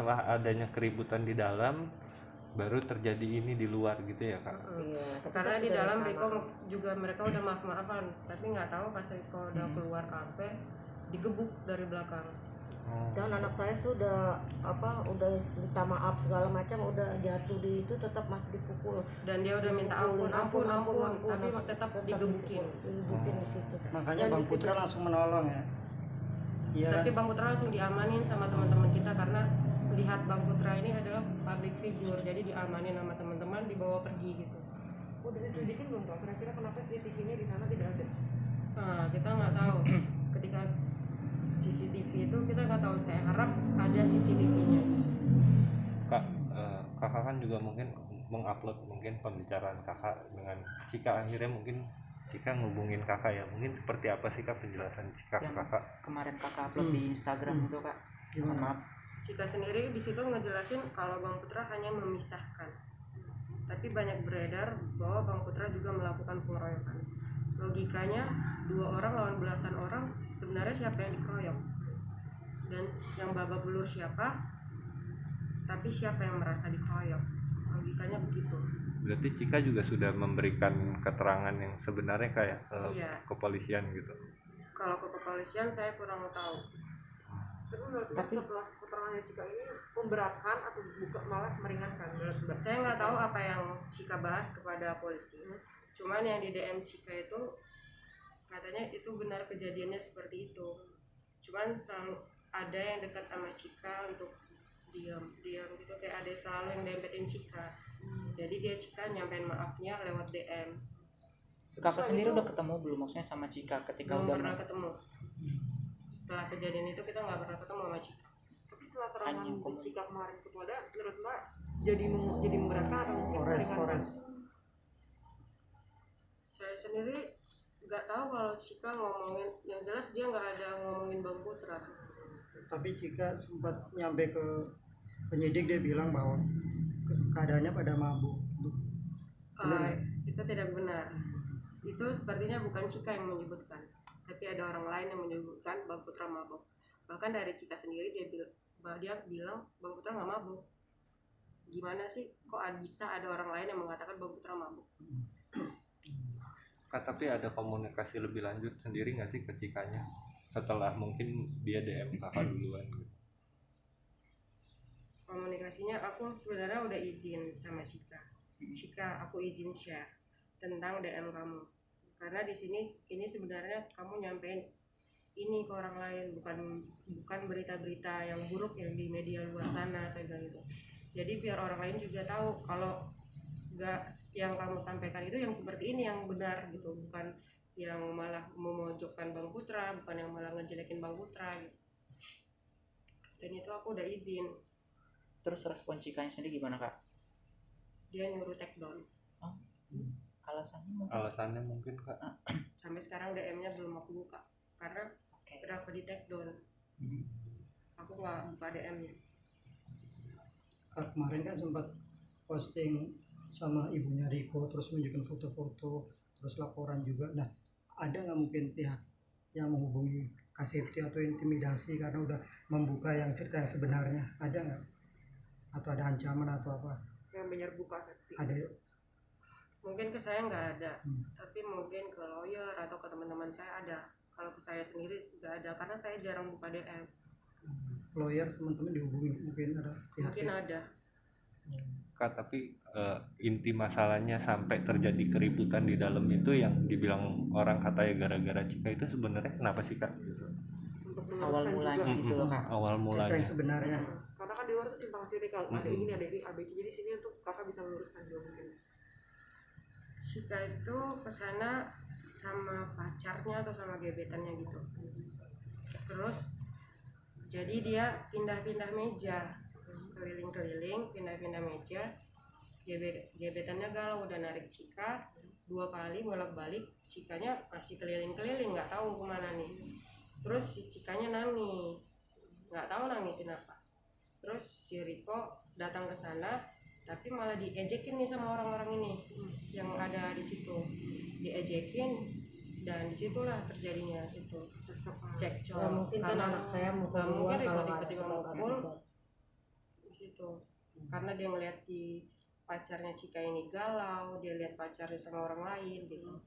setelah adanya keributan di dalam baru terjadi ini di luar gitu ya Kak? Iya, karena di dalam Riko juga mereka udah maaf-maafan, tapi nggak tahu pas Riko udah keluar kafe digebuk dari belakang. Dan anak saya sudah udah minta maaf segala macam, udah jatuh di itu tetap masih dipukul, dan dia udah minta ampun, tapi tetap digebukin di situ. Makanya Bang Putra langsung menolong ya. Iya. Tapi Bang Putra langsung diamanin sama teman-teman kita karena lihat Bang Putra ini adalah public figure, jadi diamanin sama teman-teman, dibawa pergi gitu. Udah diselidikin belum Pak? Kira-kira kenapa CCTV-nya di sana tidak ada? Nah, kita nggak tahu. Ketika CCTV itu kita nggak tahu. Saya harap ada CCTV-nya. Kakak kan juga mungkin mengupload mungkin pembicaraan kakak dengan Cika, akhirnya mungkin Cika ngubungin kakak ya, mungkin seperti apa sih Kak penjelasan Cika ke kakak? Kemarin kakak upload di Instagram itu Kak. Maaf. Cika sendiri di situ ngejelasin kalau Bang Putra hanya memisahkan, tapi banyak beredar bahwa Bang Putra juga melakukan pengeroyokan. Logikanya 2 orang lawan belasan orang, sebenarnya siapa yang dikeroyok? Dan yang babak belur siapa? Tapi siapa yang merasa dikeroyok? Logikanya begitu. Berarti Cika juga sudah memberikan keterangan yang sebenarnya kayak kepolisian gitu. Kalau ke kepolisian saya kurang tahu. Tapi setelah keterangannya Cika ini memberatkan atau bukan malah meringankan? Saya nggak tahu apa yang Cika bahas kepada polisi. Cuman yang di DM Cika itu katanya itu benar kejadiannya seperti itu. Cuman selalu ada yang dekat sama Cika untuk diam gitu, kayak ada selalu yang dempetin Cika. Jadi dia Cika nyampein maafnya lewat DM. Kakak sendiri udah ketemu belum maksudnya sama Cika ketika belum udah pernah ketemu. Setelah kejadian itu kita nggak pernah ketemu sama Cika. Tapi setelah keterangan Cika kemarin ke Polda, menurut Mbak jadi memberatkan atau mungkin meringankan? Saya sendiri nggak tahu kalau Cika ngomongin, yang jelas dia nggak ada ngomongin Bang Putra. Tapi Cika sempat nyampe ke penyidik, dia bilang bahwa keadaannya pada mabuk. Itu tidak benar. Itu sepertinya bukan Cika yang menyebutkan, tapi ada orang lain yang menyebutkan Bang Putra mabuk. Bahkan dari Cika sendiri dia bilang Bang Putra nggak mabuk. Gimana sih kok bisa ada orang lain yang mengatakan Bang Putra mabuk? Kak, tapi ada komunikasi lebih lanjut sendiri nggak sih ke Cikanya setelah mungkin dia DM kakak duluan gitu? Komunikasinya aku sebenarnya udah izin sama Cika, aku izin share tentang DM kamu, karena di sini ini sebenarnya kamu nyampein ini ke orang lain, bukan berita-berita yang buruk yang di media luar sana, saya bilang gitu. Jadi biar orang lain juga tahu kalau nggak yang kamu sampaikan itu yang seperti ini yang benar gitu, bukan yang malah memojokkan Bang Putra, bukan yang malah ngejelekin Bang Putra gitu. Dan itu aku udah izin. Terus respon Cikanya sendiri gimana Kak? Dia nyuruh take down. Alasannya mungkin Kak? Sampai sekarang DM-nya belum aku buka karena kenapa di take down. Aku nggak buka DM-nya. Kemarin kan sempat posting sama ibunya Riko, terus menunjukkan foto-foto, terus laporan juga. Nah, ada nggak mungkin pihak yang menghubungi KSFT atau intimidasi karena udah membuka yang cerita yang sebenarnya? Ada nggak? Atau ada ancaman atau apa? Yang menyerbu KSFT? Ada. Mungkin ke saya nggak ada, tapi mungkin ke lawyer atau ke teman-teman saya ada. Kalau ke saya sendiri nggak ada karena saya jarang buka DM. Lawyer teman-teman dihubungi mungkin ada pihak? Mungkin ada. Kak, tapi inti masalahnya sampai terjadi keributan di dalam itu yang dibilang orang katanya gara-gara Cika itu sebenarnya kenapa sih Kak? Awal mulanya gitu loh Kak. Awal mulanya. Yang sebenarnya. Karena kan di luar itu simpang siur kalau ada ini ada ini ABC, jadi sini untuk kakak bisa meluruskan juga mungkin. Cika itu kesana sama pacarnya atau sama gebetannya gitu. Terus jadi dia pindah-pindah meja, keliling-keliling, pindah-pindah meja. Gebetannya galau, udah narik Cika 2 kali bolak-balik, Cikanya masih keliling-keliling, nggak tahu kemana nih. Terus si Cikanya nangis, nggak tahu nangisin apa. Terus si Riko datang ke sana, tapi malah diejekin nih sama orang-orang ini yang ada di situ, diejekin, dan disitulah terjadinya itu cekcok. Ya, mungkin kan anak saya mau keluar kalau ada tiba-tiba mukul, gitu. Karena dia ngeliat si pacarnya Cika ini galau, dia lihat pacarnya sama orang lain gitu.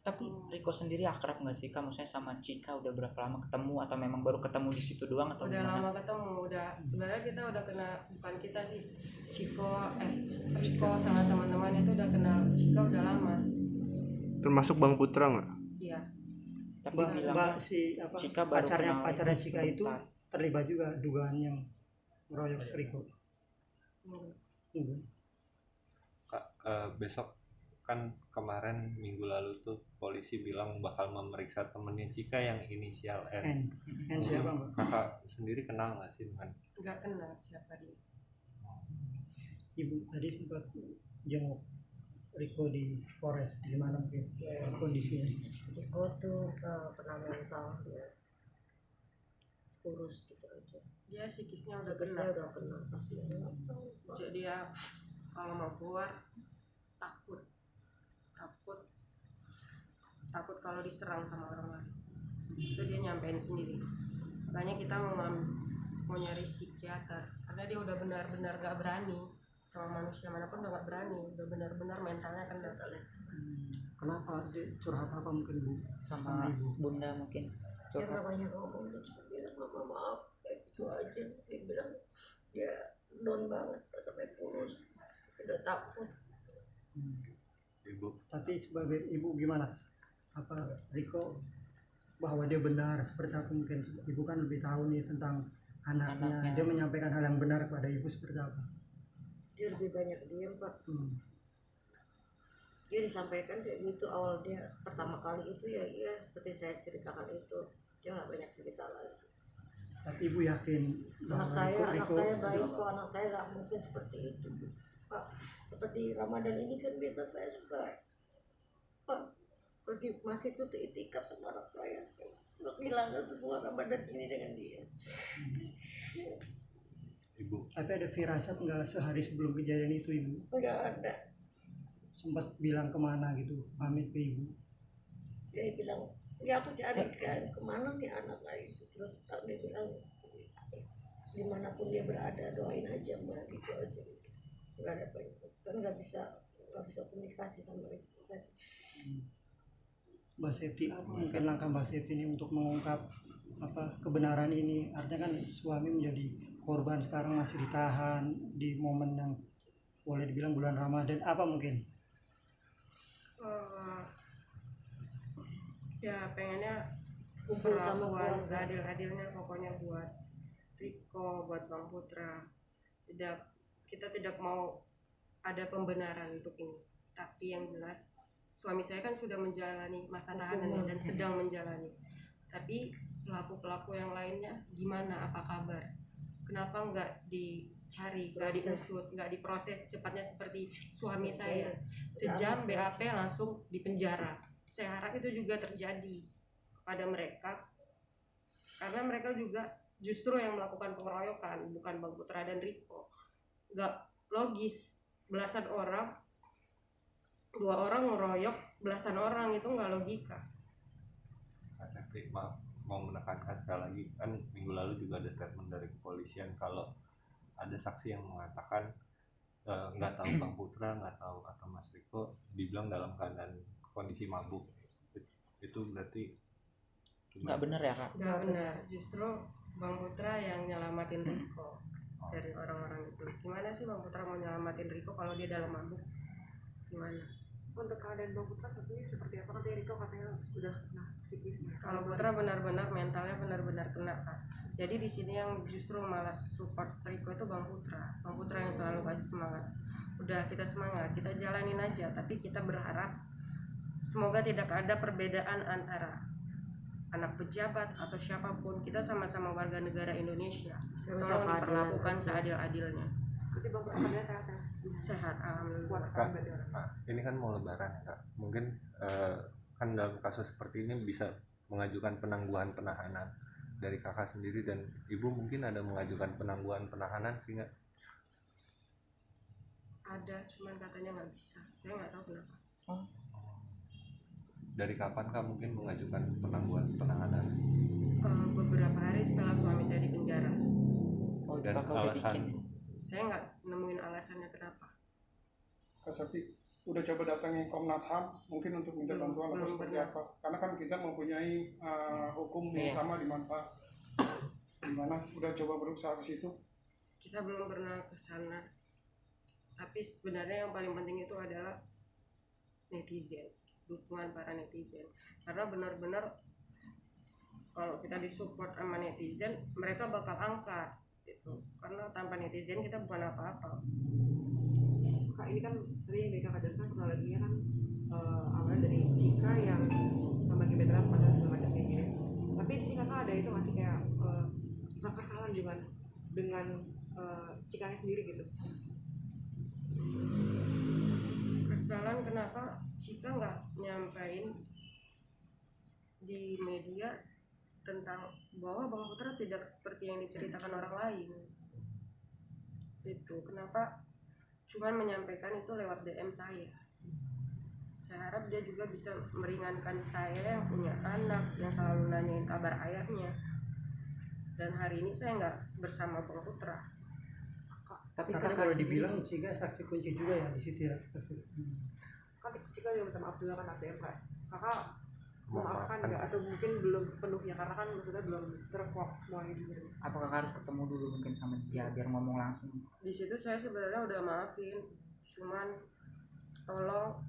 Tapi Riko sendiri akrab nggak sih Kak? Maksudnya sama Cika udah berapa lama ketemu atau memang baru ketemu di situ doang atau Udah gimana? lama ketemu, udah sebenarnya kita udah kena, bukan kita sih, Riko sama teman-teman itu udah kenal Cika udah lama. Termasuk Bang Putra nggak? Iya. Tapi Mbak bilangnya si apa Cika baru kenal pacarnya Cika itu sebentar. terlibat juga dugaan yang ngeroyok Riko. Enggak. Kak, besok kan kemarin minggu lalu tuh polisi bilang bakal memeriksa temennya Cika yang inisial N. N siapa Mbak? Kakak sendiri kenal nggak sih dengan? Nggak kenal siapa dia. Ibu tadi sempat jenguk Riko di Polres, gimana mungkin kondisinya? Riko tuh kena mental, dia kurus gitu aja. Dia psikisnya udah Psikisnya kena. udah kena, kasihan banget sama. Jadi dia kalau mau keluar takut kalau diserang sama orang lain. Itu dia nyampein sendiri. Makanya kita mau nyari psikiater karena dia udah benar-benar gak berani sama manusia manapun, udah gak berani, udah benar-benar mentalnya kena. Kenapa dia curhat apa mungkin Bu? Sama Ibu. Bunda mungkin. Dia Coba. nggak banyak ngomong, dia cuma bilang mama maaf, kayak gitu aja. Dia bilang dia down banget, udah sampai kurus, udah takut. Ibu, Tapi sebagai ibu gimana? Apa Riko bahwa dia benar seperti apa mungkin? Ibu kan lebih tahu nih tentang anaknya. Anaknya. Dia menyampaikan hal yang benar kepada ibu seperti apa? Dia lebih banyak diam Pak. Dia disampaikan kayak gitu awal dia pertama kali itu ya iya seperti saya ceritakan itu, dia nggak banyak cerita lagi. Tapi ibu yakin Anak bahwa saya Riko baik kok, anak saya nggak mungkin seperti itu Pak. Seperti Ramadan ini kan biasa saya suka Pak pergi masjid itu itikaf sama anak saya untuk hilangkan semua Ramadan ini dengan dia. Ibu, tapi ada firasat nggak sehari sebelum kejadian itu ibu? Nggak ada. Sempat bilang kemana gitu, pamit ke ibu? Dia bilang ya aku carikan kemana nih anak itu, terus dia bilang dimanapun dia berada doain aja mbak, gitu aja. Nggak ada banyak kan, nggak bisa komunikasi sama itu kan. Mbak Septi, apa mungkin langkah Mbak Septi ini untuk mengungkap apa kebenaran ini? Artinya kan suami menjadi korban, sekarang masih ditahan di momen yang boleh dibilang bulan Ramadan. Apa mungkin? Ya pengennya Kumpul sama perlakuan keluarga. seadil-adilnya pokoknya buat Riko, buat Bang Putra. Kita tidak mau ada pembenaran untuk ini, tapi yang jelas suami saya kan sudah menjalani masa tahanan dan sedang menjalani. Tapi pelaku-pelaku yang lainnya gimana, apa kabar? Kenapa nggak dicari, nggak diusut, nggak diproses cepatnya seperti suami saya? Sejam BAP langsung dipenjara. Saya harap itu juga terjadi kepada mereka, karena mereka juga justru yang melakukan pengeroyokan, bukan Bang Putra dan Riko. Nggak logis, belasan orang, 2 orang ngeroyok belasan orang, itu nggak logika. Kak Septi, maaf, mau menekankan sekali lagi, kan minggu lalu juga ada statement dari kepolisian kalau ada saksi yang mengatakan nggak tahu Bang Putra, nggak tahu atau Mas Riko dibilang dalam keadaan kondisi mabuk. Itu berarti Nggak benar ya Kak? Nggak benar, justru Bang Putra yang nyelamatin Riko dari orang-orang itu. Gimana sih Bang Putra mau nyelamatin Riko kalau dia dalam mabuk? Gimana? Untuk keadaan Bang Putra saat ini seperti apa? Katanya Riko katanya udah kena psikisnya. Kalau Putra benar-benar mentalnya benar-benar kena Kak. Jadi di sini yang justru malah support Riko itu Bang Putra. Bang Putra yang selalu kasih semangat. Udah kita semangat, kita jalanin aja. Tapi kita berharap semoga tidak ada perbedaan antara anak pejabat atau siapapun. Kita sama-sama warga negara Indonesia. Tolong diperlakukan seadil-adilnya. Berarti Bang Putra katanya sehat ya? Sehat, Kuat alhamdulillah. sekali berarti orang. Nah, ini kan mau lebaran ya Kak. Mungkin kan dalam kasus seperti ini bisa mengajukan penangguhan penahanan dari kakak sendiri dan ibu, mungkin ada mengajukan penangguhan penahanan sih nggak? Ada, cuman katanya nggak bisa. Saya nggak tahu kenapa. Dari kapan Kak mungkin mengajukan penangguhan penahanan? Beberapa hari setelah suami saya di penjara. Oh itu Dan Kakak udah alasan bikin. saya nggak nemuin alasannya kenapa. Kak Sakti udah coba datangin Komnas HAM mungkin untuk minta bantuan atau belum seperti pernah. apa? Karena kan kita mempunyai hukum yang sama di mata. Gimana? Udah coba berusaha ke situ? Kita belum pernah ke sana. Tapi sebenarnya yang paling penting itu adalah netizen, dukungan para netizen. Karena benar-benar kalau kita disupport sama netizen, mereka bakal angkat gitu. Karena tanpa netizen kita bukan apa-apa. Kak, ini kan tadi yang Kakak jelaskan kronologinya kan awalnya dari Cika yang sama gebetan pada segala macam kayak gini. Tapi di sini Kakak ada itu masih kayak kesalahan dengan Cikanya sendiri gitu. Kesalahan kenapa Cika nggak nyampein di media tentang bahwa Bang Putra tidak seperti yang diceritakan orang lain. Itu kenapa cuman menyampaikan itu lewat DM saya. Saya harap dia juga bisa meringankan saya yang punya anak, yang selalu nanyain kabar ayahnya. Dan hari ini saya nggak bersama Bang Putra. Tapi Karena kakak kalau sendiri dibilang Cika saksi kunci juga ya di situ ya. Kan Cika juga minta maaf juga kan ATM Kak. Kakak memaafkan Memaafkan. nggak atau mungkin belum sepenuhnya karena kan maksudnya belum terkuak semuanya juga. apa kakak harus ketemu dulu mungkin sama dia biar ngomong langsung? Di situ saya sebenarnya udah maafin, cuman tolong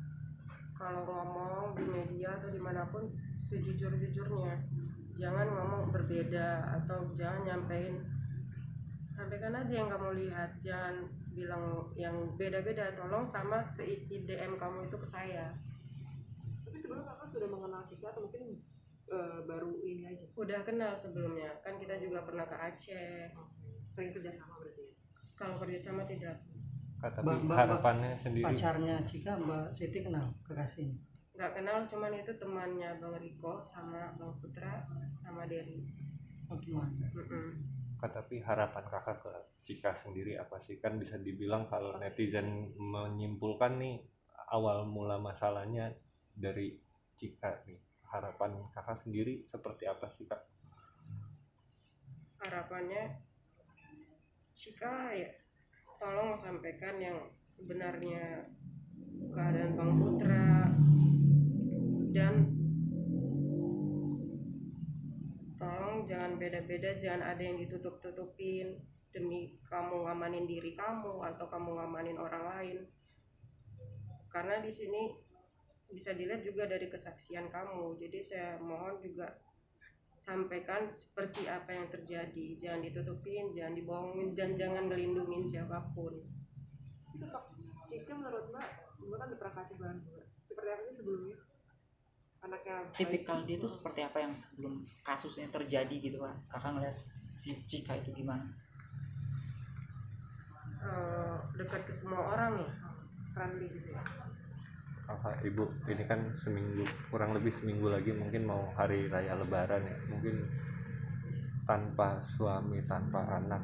kalau ngomong di media atau dimanapun sejujur-jujurnya, jangan ngomong berbeda atau jangan nyampein, sampaikan aja yang kamu lihat, jangan bilang yang beda-beda. Tolong sama seisi DM kamu itu ke saya. Tapi sebelum Kakak sudah mengenal Cika atau mungkin baru ini aja? Udah kenal sebelumnya, kan kita juga pernah ke Aceh. Sering kerjasama berarti ya? Kalau kerjasama tidak. Tapi harapannya sendiri Pacarnya Cika Mbak Siti kenal kekasihnya? Nggak kenal, cuman itu temannya Bang Riko sama Bang Putra sama Dery. Oh gimana? tapi harapan kakak ke Cika sendiri apa sih? Kan bisa dibilang kalau netizen menyimpulkan nih awal mula masalahnya dari Cika nih. Harapan kakak sendiri seperti apa sih Kak? Harapannya Cika ya tolong sampaikan yang sebenarnya keadaan Bang Putra, dan tolong jangan beda-beda, jangan ada yang ditutup-tutupin demi kamu ngamanin diri kamu atau kamu ngamanin orang lain. Karena di sini bisa dilihat juga dari kesaksian kamu. Jadi saya mohon juga sampaikan seperti apa yang terjadi, jangan ditutupin, jangan dibohongin, dan jangan ngelindungin siapapun. Sosok Cika menurut Mbak sebenarnya kan pernah kaca bahan juga. Seperti apa sih sebelumnya? Anaknya Tipikal dia itu seperti apa yang sebelum kasusnya terjadi gitu Pak? Kakak ngeliat si Cika itu gimana? Dekat ke semua orang ya, friendly gitu ya? Kakak ibu ini kan seminggu, kurang lebih seminggu lagi mungkin mau hari raya lebaran ya, mungkin tanpa suami tanpa anak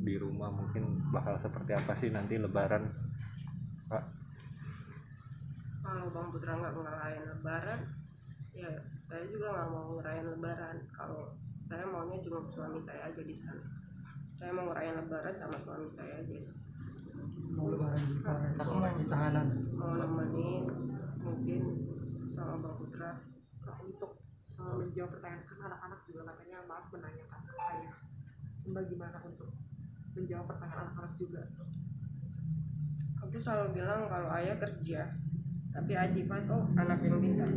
di rumah mungkin bakal seperti apa sih nanti lebaran Pak? Kalau Bang Putra nggak ngerayain lebaran, ya saya juga nggak mau ngerayain lebaran. Kalau saya maunya jenguk suami saya aja di sana. Saya mau ngerayain lebaran sama suami saya aja. Mau lebaran di Kakak mau tahanan? Mau nemenin mungkin sama Bang Putra. Untuk menjawab pertanyaan kan anak-anak juga katanya maaf menanyakan ke ayah. Mbak gimana untuk menjawab pertanyaan anak-anak juga? Aku selalu bilang kalau ayah kerja, tapi Azifah tuh anak yang pintar.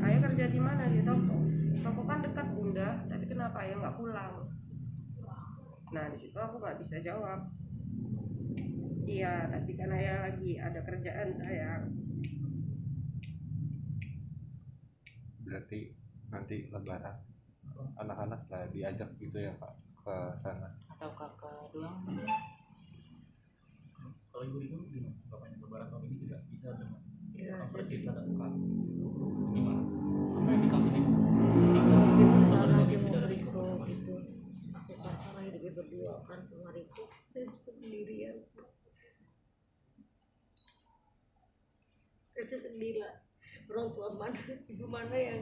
Ayah kerja di mana? Di toko. Toko kan dekat bunda, tapi kenapa ayah nggak pulang? Nah di situ aku nggak bisa jawab. Iya, tapi kan ayah lagi ada kerjaan sayang. Berarti nanti lebaran anak-anak lah diajak gitu ya Kak ke sana. atau kakak doang? Kalau ibu itu gimana? Bapaknya lebaran tahun ini tidak bisa dengan Ya, pergi saya ke lokasi. Gimana? Apa yang dikawinin tinggal mungkin sama salah dengan dia ibu mau dari Riko bersama ibu? gitu. Aku kan karena hidupnya berdua kan sama Riko. Saya suka sendirian. Saya sendiri lah. Orang tua mana, ibu mana yang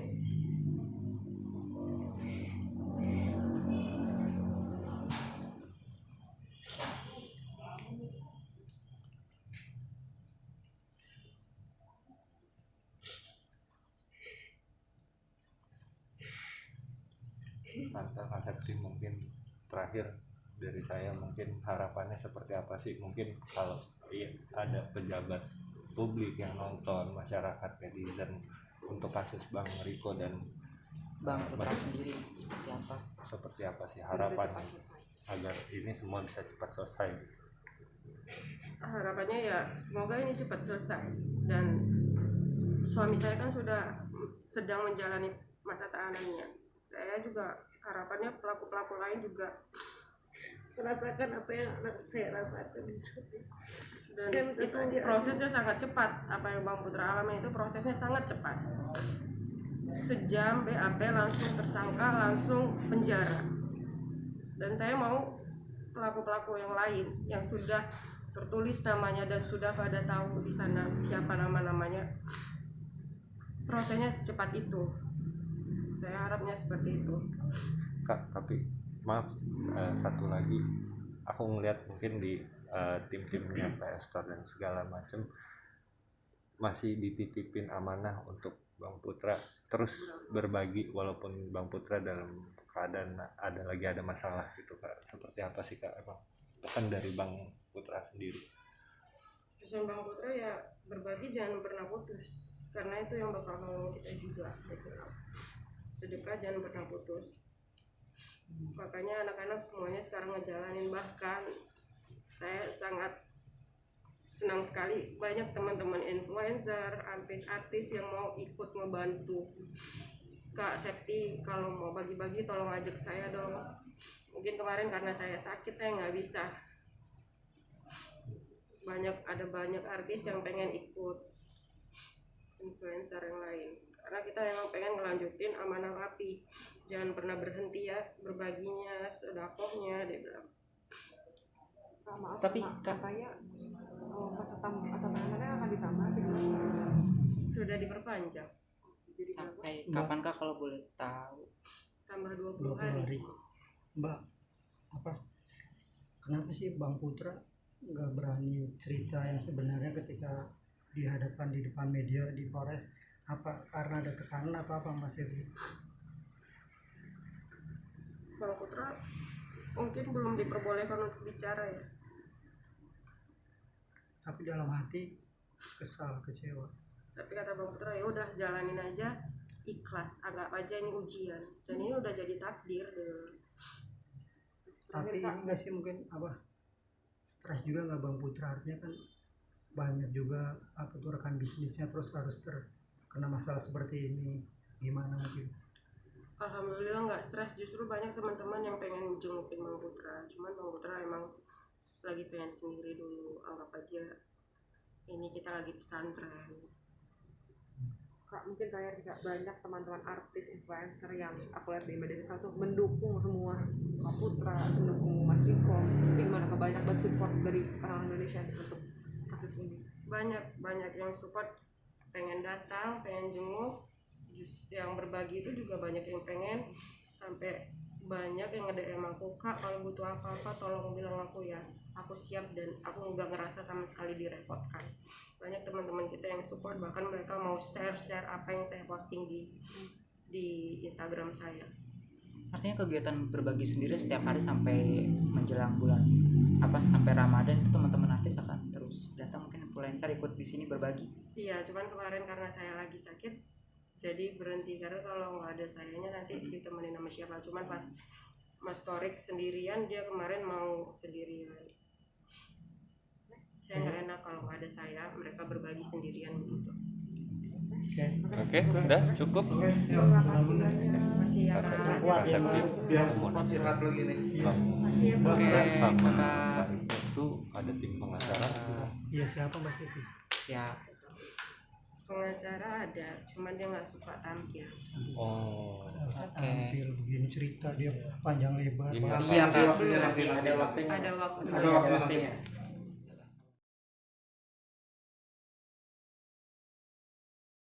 Tante Kasepti, mungkin terakhir dari saya, mungkin harapannya seperti apa sih? Mungkin kalau ada pejabat publik yang nonton, masyarakat netizen, untuk kasus Bang Riko dan Bang Putra sendiri seperti apa sih harapan agar ini semua bisa cepat selesai? Harapannya ya semoga ini cepat selesai, dan suami saya kan sudah sedang menjalani masa tahanannya. Saya juga harapannya pelaku-pelaku lain juga merasakan apa yang anak saya rasakan. Dan itu prosesnya sangat cepat. Apa yang Bang Putra alami itu prosesnya sangat cepat. Sejam BAP langsung tersangka, langsung penjara. Dan saya mau pelaku-pelaku yang lain yang sudah tertulis namanya dan sudah pada tahu di sana siapa nama-namanya, prosesnya secepat itu. Saya harapnya seperti itu. Kak, tapi maaf, satu lagi, aku ngeliat mungkin di tim-timnya PS Store dan segala macam masih dititipin amanah untuk Bang Putra terus berbagi, walaupun Bang Putra dalam keadaan ada masalah gitu Kak. Seperti apa sih Kak emang pesan dari Bang Putra sendiri? Pesan Bang Putra ya berbagi, jangan pernah putus, karena itu yang bakal nolong kita juga gitu. Sedekah jangan pernah putus. Makanya anak-anak semuanya sekarang ngejalanin, bahkan saya sangat senang sekali banyak teman-teman influencer, artis-artis yang mau ikut ngebantu Kak Septi. Kalau mau bagi-bagi tolong ajak saya dong. Mungkin kemarin karena saya sakit saya nggak bisa. Ada banyak artis yang pengen ikut, influencer yang lain, karena kita memang pengen ngelanjutin amanah Rapi. Jangan pernah berhenti ya berbaginya, sedekahnya, dia bilang. Tapi katanya masa tahanannya akan ditambah sudah diperpanjang. Jadi sampai kapan Kak kalau boleh tahu? Tambah 20 hari. Mbak, kenapa sih Bang Putra nggak berani cerita yang sebenarnya ketika dihadapkan di depan media di Polres? Apa karena ada tekanan atau apa Mas Evi? Bang Putra mungkin belum diperbolehkan untuk bicara ya. Tapi dalam hati kesal, kecewa. Tapi kata Bang Putra ya udah jalanin aja, ikhlas, anggap aja ini ujian, dan ini udah jadi takdir deh. Tapi ini nggak sih mungkin stres juga nggak Bang Putra? Artinya kan banyak juga rekan bisnisnya terus harus terkena masalah seperti ini, gimana mungkin? Alhamdulillah nggak stres, justru banyak teman-teman yang pengen jengukin Bang Putra. Cuman Bang Putra emang lagi pengen sendiri dulu, anggap aja ini kita lagi pesantren. Kak, mungkin terakhir juga banyak teman-teman artis influencer yang aku lihat di media sosial tuh mendukung semua Bang Putra, mendukung Mas Riko. Gimana Kak, banyak banget support dari orang Indonesia untuk kasus ini? Banyak yang support, pengen datang, pengen jenguk. Yang berbagi itu juga banyak yang pengen, sampai banyak yang nge-DM aku, Kak kalau butuh apa-apa tolong bilang aku ya, aku siap dan aku nggak ngerasa sama sekali direpotkan. Banyak teman-teman kita yang support, bahkan mereka mau share apa yang saya posting di Instagram saya. Artinya kegiatan berbagi sendiri setiap hari sampai menjelang bulan sampai Ramadan itu teman-teman artis akan terus datang, mungkin influencer ikut di sini berbagi. Iya, cuman kemarin karena saya lagi sakit jadi berhenti, karena kalau nggak ada sayanya nanti ditemenin sama siapa. Cuman pas Mas Torik sendirian, dia kemarin mau sendirian. Saya nggak enak kalau nggak ada saya, mereka berbagi sendirian begitu. Oke, udah cukup. Terima kasih ya Kak. Kuat ya Mbak. Biar istirahat lagi nih. Makasih ya Kak. Oke, itu ada tim pengacara. Iya, siapa Mbak Siti? Ya, Pengacara ada, cuman dia nggak suka tampil. Oh, Tampil begini cerita dia panjang lebar. Ini iya Kak. Waktunya nanti. Ada waktu. Ada waktunya nanti.